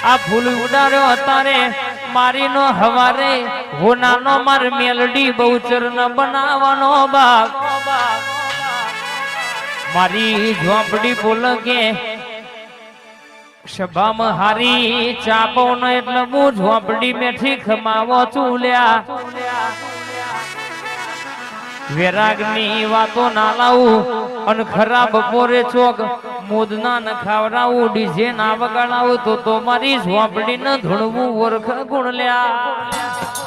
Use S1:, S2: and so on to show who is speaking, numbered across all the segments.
S1: આ ફૂલ ઉડાડ્યો અતારે મારી નો હવારે હોનાનો માર મેલડી બહુચર ન બનાવવાનો બાપ મારી ઝોપડી બોલ કે સભામાં હારી ચાપો ન એટલે હું ઝોપડી મેઠી ખમાવો ચૂલ્યા વેરાગની વાતો ના લાવું અને ખરાબ બપોરે ચોક મોદના ન ખાવડાવું ડીજે ના વગાડાવું તો મારી ઝોપડી ન ધૂણવું ઓરખ ગુણલ્યા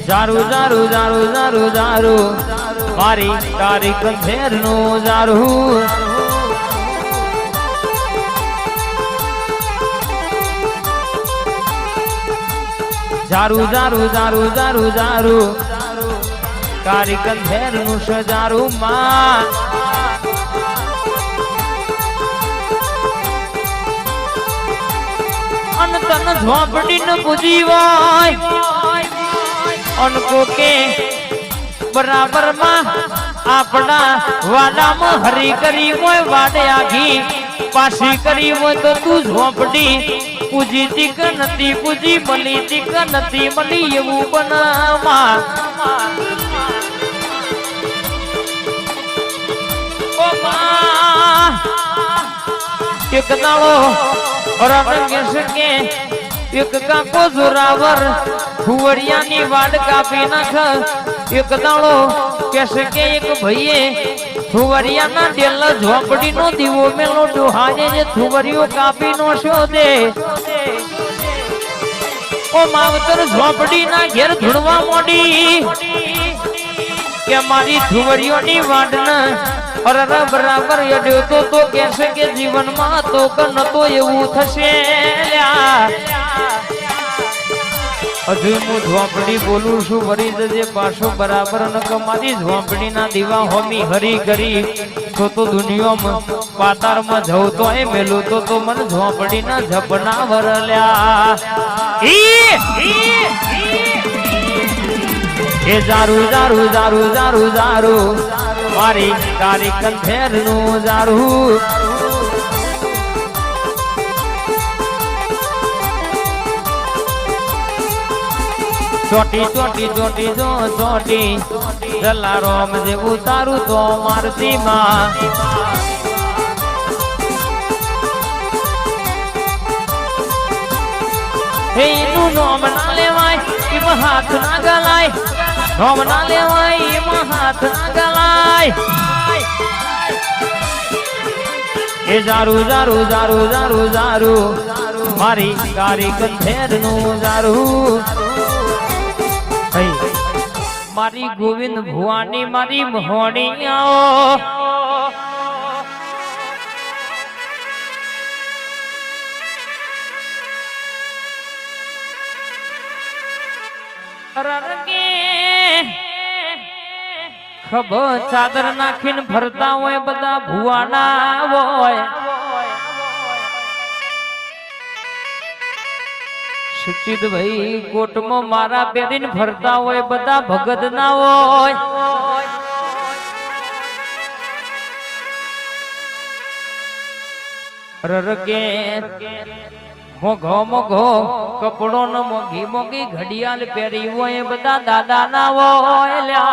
S1: જારું જારું જારું જારું જારું મારી તારી કંધેર નું જારું જારું જારું જારું જારું જારું તારી કંધેર નું સજારું માં અન તન ઝોપડી ન પૂજી હોય અनको के बराबर में आपना वाडा में हरी करी वो वाडे आगी पासी करी वो तो तू झोपड़ी पूजी तिक नती पूजी मली तिक नती मली ये वो बना ओ मां एक नालो और रंग सके एक काको जोरावर फुवरियानी वाड कापी नाख एक दाड़ो कैसे के एक भईए फुवरिया ना डेल झोपड़ी नो दीवो मेलो डोहाजे जे फुवरियो कापी नो शो दे ओ मावतर झोपड़ी ना घेर धुड़वा मोडी के मारी फुवरियो नी वाड न और बराबर यड्यो तो कैसे के जीवन में तो कन तो एवं थशे ल्या हजू मु झोपड़ी बोलू छू वरी जे पाछो बराबर न कमारी झोपड़ी ना दीवा होमी हरी करी तो दुनिया में पातार में जाऊ तो ए मेलू तो मन झोपड़ी ना झपना वरल्या ए जारू जारू जारू जारू जारू मारी तारी कंधेर नु जारू ચોટી ચોટી ચોટી જો ચોટી જલારામ જે ઉતારું તો મારતી માં હે નું નામ ના લેવાય એમાં હાથ ના ગલાય નામ ના લેવાય એમાં હાથ ના ગલાય એ જારું જારું જારું જારું જારું મારી તારી કંધેર નું જારું मारी गोविंद भुवानी मारी मोहनी आओ रंगे खबर चादर नाखीन भरता होय बदा भुवाना होय सुचित भाई कोट में मारा बेरीन भरता होय बदा भगत ना होय ररगे मोघो मोघो कपड़ो न मोगी मोगी घड़ियाल पेरी होय बदा दादा ना होय ल्या